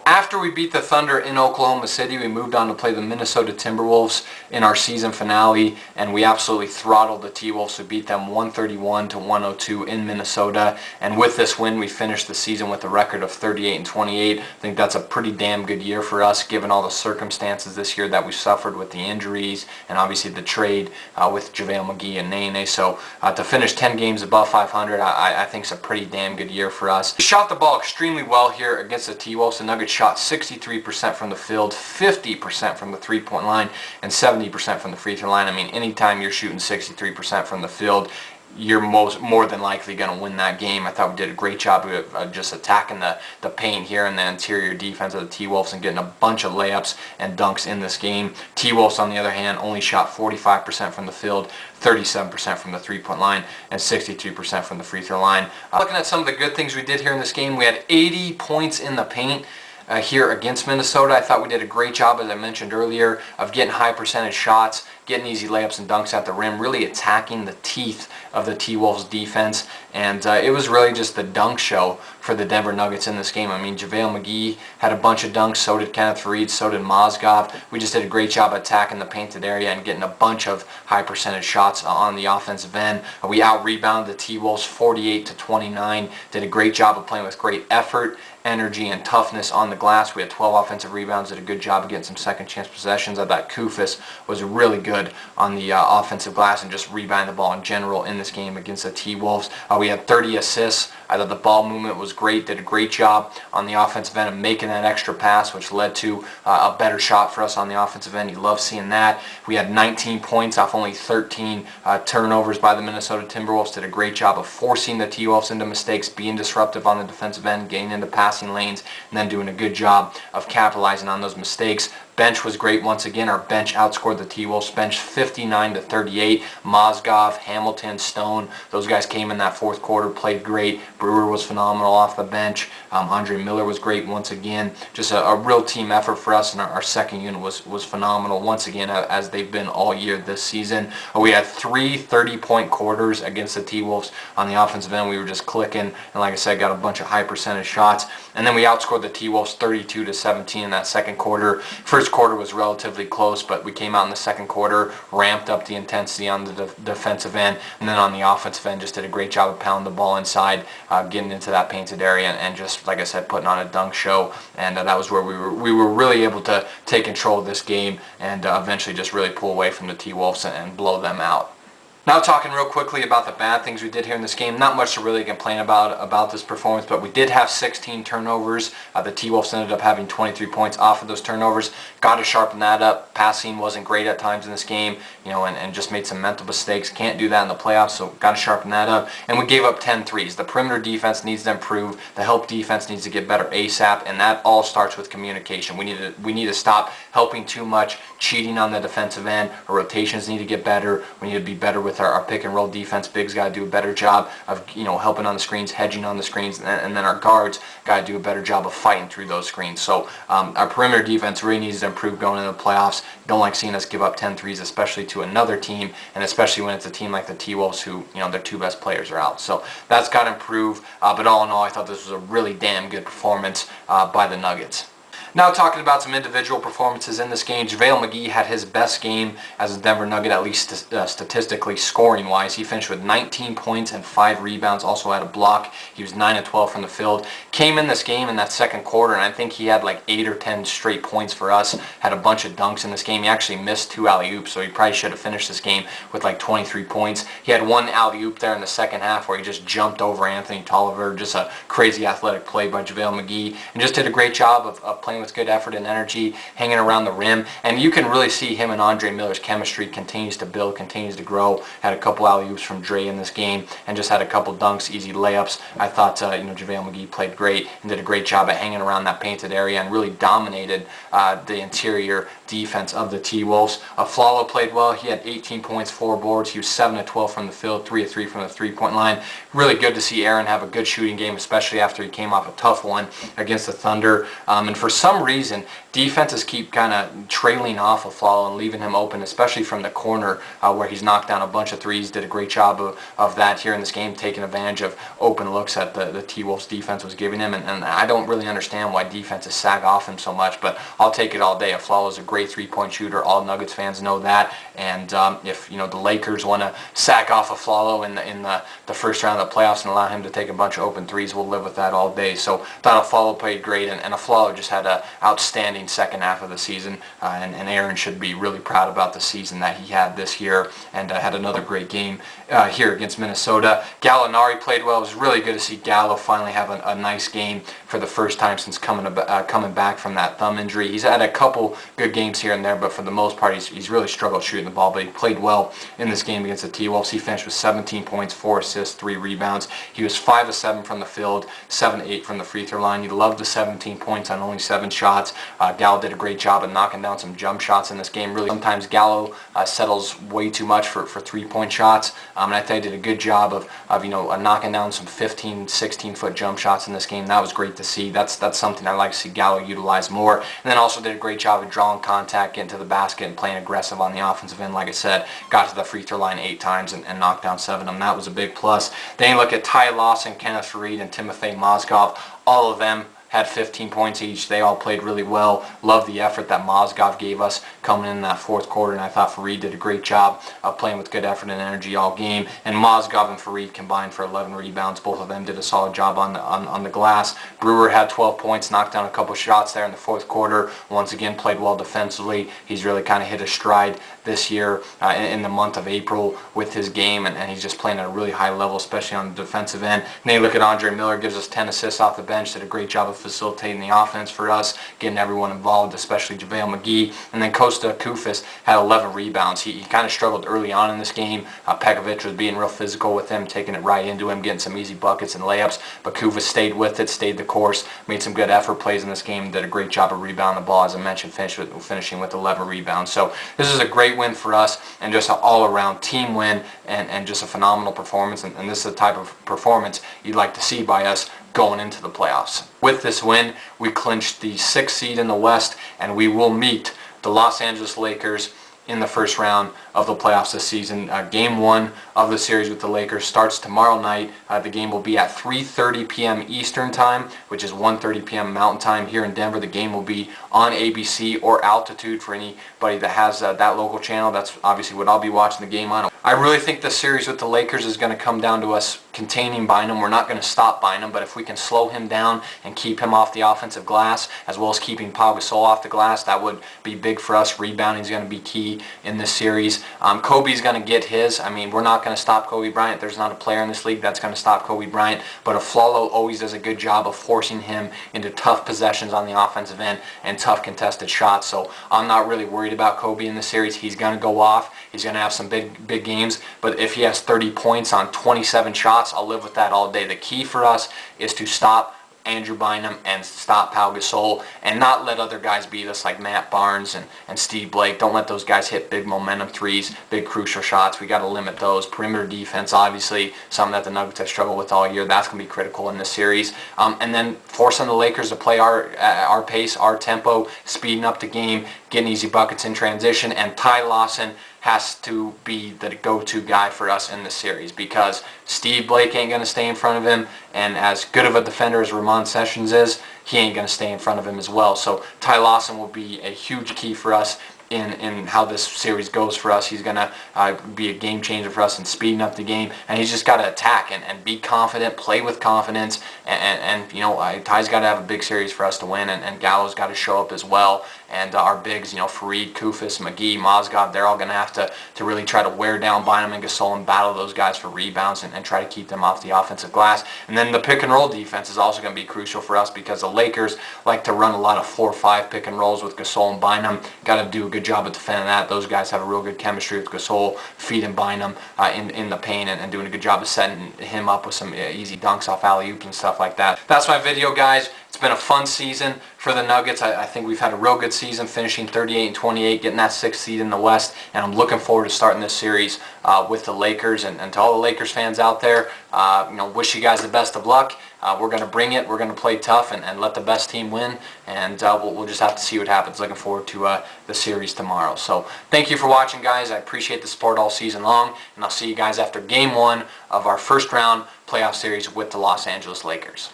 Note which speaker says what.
Speaker 1: After we beat the Thunder in Oklahoma City, we moved on to play the Minnesota Timberwolves in our season finale, and we absolutely throttled the T-Wolves. We beat them 131-102 in Minnesota, and with this win, we finished the season with a record of 38-28. I think that's a pretty damn good year for us, given all the circumstances this year that we suffered with the injuries, and obviously the trade with JaVale McGee and Nene. So to finish 10 games above 500, I think it's a pretty damn good year for us. We shot the ball extremely well here against the T-Wolves. The Nuggets shot 63% from the field, 50% from the three-point line, and 70% from the free throw line. I mean, anytime you're shooting 63% from the field, you're more than likely going to win that game. I thought we did a great job of just attacking the paint here and the interior defense of the T-Wolves and getting a bunch of layups and dunks in this game. T-Wolves, on the other hand, only shot 45% from the field, 37% from the three-point line, and 63% from the free throw line. Looking at some of the good things we did here in this game, we had 80 points in the paint. Here against Minnesota. I thought we did a great job, as I mentioned earlier, of getting high percentage shots, getting easy layups and dunks at the rim, really attacking the teeth of the T-Wolves defense, and it was really just the dunk show for the Denver Nuggets in this game. I mean, JaVale McGee had a bunch of dunks, so did Kenneth Faried, so did Mozgov. We just did a great job attacking the painted area and getting a bunch of high percentage shots on the offensive end. We out-rebounded the T-Wolves 48-29, did a great job of playing with great effort, energy, and toughness on the glass. We had 12 offensive rebounds, did a good job of getting some second chance possessions. I thought Kufis was really good on the offensive glass and just rebounding the ball in general in this game against the T-Wolves. We had 30 assists. I thought the ball movement was great, did a great job on the offensive end of making that extra pass, which led to a better shot for us on the offensive end. You love seeing that. We had 19 points off only 13 turnovers by the Minnesota Timberwolves. Did a great job of forcing the T-Wolves into mistakes, being disruptive on the defensive end, getting into passing lanes, and then doing a good job of capitalizing on those mistakes. Bench was great once again. Our bench outscored the T-Wolves. Bench 59-38. Mozgov, Hamilton, Stone, those guys came in that fourth quarter, played great. Brewer was phenomenal off the bench. Andre Miller was great once again. Just a real team effort for us, and our second unit was phenomenal once again, as they've been all year this season. We had 3 30-point quarters against the T-Wolves on the offensive end. We were just clicking, and like I said, got a bunch of high percentage shots. And then we outscored the T-Wolves 32-17 in that second quarter. First quarter was relatively close, but we came out in the second quarter, ramped up the intensity on the defensive end, and then on the offensive end just did a great job of pounding the ball inside, getting into that painted area, and just, like I said, putting on a dunk show. And that was where we were really able to take control of this game and eventually just really pull away from the T-Wolves and blow them out. Now talking real quickly about the bad things we did here in this game. Not much to really complain about this performance, but we did have 16 turnovers. The T-Wolves ended up having 23 points off of those turnovers. Got to sharpen that up. Passing wasn't great at times in this game, and just made some mental mistakes. Can't do that in the playoffs, so got to sharpen that up. And we gave up 10 threes. The perimeter defense needs to improve. The help defense needs to get better ASAP, and that all starts with communication. We need to stop helping too much, cheating on the defensive end. Our rotations need to get better. We need to be better with our pick and roll defense. Bigs got to do a better job of helping on the screens, hedging on the screens, and then our guards got to do a better job of fighting through those screens. So our perimeter defense really needs to improve going into the playoffs. Don't like seeing us give up 10 threes, especially to another team, and especially when it's a team like the T-Wolves who, their two best players are out. So that's got to improve, but all in all, I thought this was a really damn good performance by the Nuggets. Now talking about some individual performances in this game, JaVale McGee had his best game as a Denver Nugget, at least statistically scoring-wise. He finished with 19 points and 5 rebounds, also had a block. He was 9-12 from the field. Came in this game in that second quarter, and I think he had like 8 or 10 straight points for us. Had a bunch of dunks in this game. He actually missed 2 alley-oops, so he probably should have finished this game with like 23 points. He had 1 alley-oop there in the second half where he just jumped over Anthony Tolliver. Just a crazy athletic play by JaVale McGee, and just did a great job of playing with good effort and energy, hanging around the rim, and you can really see him and Andre Miller's chemistry continues to build, continues to grow. Had a couple alley-oops from Dre in this game, and just had a couple dunks, easy layups. I thought JaVale McGee played great and did a great job at hanging around that painted area and really dominated the interior defense of the T-Wolves. Flalo played well. He had 18 points, 4 boards. He was 7-12 from the field, 3-3 from the three-point line. Really good to see Aaron have a good shooting game, especially after he came off a tough one against the Thunder. And for some some reason, defenses keep kind of trailing off of Flalo and leaving him open, especially from the corner where he's knocked down a bunch of threes. Did a great job of that here in this game, taking advantage of open looks that the T-Wolves defense was giving him. And I don't really understand why defenses sag off him so much, but I'll take it all day. Flalo's a great three-point shooter. All Nuggets fans know that. And if the Lakers want to sack off of Flalo in the first round of the playoffs and allow him to take a bunch of open threes, we'll live with that all day. So thought Flalo played great, and Flalo just had an outstanding second half of the season, and Aaron should be really proud about the season that he had this year, and had another great game here against Minnesota. Gallinari played well. It was really good to see Gallo finally have a nice game for the first time since coming back from that thumb injury. He's had a couple good games here and there, but for the most part, he's really struggled shooting the ball, but he played well in this game against the T-Wolves. He finished with 17 points, 4 assists, 3 rebounds. He was 5 of 7 from the field, 7 of 8 from the free throw line. You love the 17 points on only 7 shots. Gallo did a great job of knocking down some jump shots in this game. Really, sometimes Gallo settles way too much for 3-point shots, and I think he did a good job of knocking down some 15, 16-foot jump shots in this game. That was great to see. That's something I like to see Gallo utilize more. And then also did a great job of drawing contact, getting to the basket, and playing aggressive on the offensive end. Like I said, got to the free throw line 8 times and knocked down 7 of them. That was a big plus. Then you look at Ty Lawson, Kenneth Faried, and Timofey Mozgov. All of them had 15 points each. They all played really well. Love the effort that Mozgov gave us coming in that fourth quarter, and I thought Faried did a great job of playing with good effort and energy all game. And Mozgov and Faried combined for 11 rebounds. Both of them did a solid job on the glass. Brewer had 12 points, knocked down a couple shots there in the fourth quarter. Once again, played well defensively. He's really kind of hit a stride this year in the month of April with his game, and he's just playing at a really high level, especially on the defensive end. And then you look at Andre Miller, gives us 10 assists off the bench, did a great job of facilitating the offense for us, getting everyone involved, especially JaVale McGee. And then Kosta Koufos had 11 rebounds. He kind of struggled early on in this game. Pekovic was being real physical with him, taking it right into him, getting some easy buckets and layups, but Koufos stayed with it, stayed the course, made some good effort plays in this game, did a great job of rebounding the ball, as I mentioned, finishing with 11 rebounds. So this is a great win for us, and just an all-around team win, and just a phenomenal performance, and this is the type of performance you'd like to see by us going into the playoffs. With this win, we clinched the 6th seed in the West, and we will meet the Los Angeles Lakers in the first round of the playoffs this season. Game 1 of the series with the Lakers starts tomorrow night. The game will be at 3:30 p.m. Eastern Time, which is 1:30 p.m. Mountain Time here in Denver. The game will be on ABC or Altitude for anybody that has that local channel. That's obviously what I'll be watching the game on. I really think the series with the Lakers is going to come down to us containing Bynum. We're not going to stop Bynum, but if we can slow him down and keep him off the offensive glass, as well as keeping Pau Gasol off the glass, that would be big for us. Rebounding is going to be key in this series. Kobe's going to get his. I mean, we're not going to stop Kobe Bryant. There's not a player in this league that's going to stop Kobe Bryant, but Flalo always does a good job of forcing him into tough possessions on the offensive end and tough contested shots. So I'm not really worried about Kobe in this series. He's going to go off. He's going to have some big games, but if he has 30 points on 27 shots, I'll live with that all day. The key for us is to stop Andrew Bynum and stop Pau Gasol, and not let other guys beat us like Matt Barnes and Steve Blake. Don't let those guys hit big momentum threes, big crucial shots. We got to limit those. Perimeter defense, obviously, something that the Nuggets have struggled with all year. That's going to be critical in this series. And then forcing the Lakers to play our pace, our tempo, speeding up the game, getting easy buckets in transition, and Ty Lawson has to be the go-to guy for us in this series, because Steve Blake ain't going to stay in front of him, and as good of a defender as Ramon Sessions is, he ain't going to stay in front of him as well. So Ty Lawson will be a huge key for us in how this series goes for us. He's going to be a game changer for us in speeding up the game, and he's just got to attack and be confident, play with confidence, and Ty's got to have a big series for us to win, and Gallo's got to show up as well. And our bigs, Faried, Koufos, McGee, Mozgov, they're all going to have to really try to wear down Bynum and Gasol and battle those guys for rebounds and try to keep them off the offensive glass. And then the pick and roll defense is also going to be crucial for us, because the Lakers like to run a lot of 4-5 pick and rolls with Gasol and Bynum. Got to do a good job of defending that. Those guys have a real good chemistry with Gasol, feeding Bynum in the paint and doing a good job of setting him up with some easy dunks off alley-oops and stuff like that. That's my video, guys. It's been a fun season for the Nuggets. I think we've had a real good season, finishing 38-28, getting that 6th seed in the West, and I'm looking forward to starting this series with the Lakers. And to all the Lakers fans out there, wish you guys the best of luck, we're going to bring it. We're going to play tough and let the best team win, and we'll just have to see what happens. Looking forward to the series tomorrow. So thank you for watching, guys. I appreciate the support all season long, and I'll see you guys after Game 1 of our first round playoff series with the Los Angeles Lakers.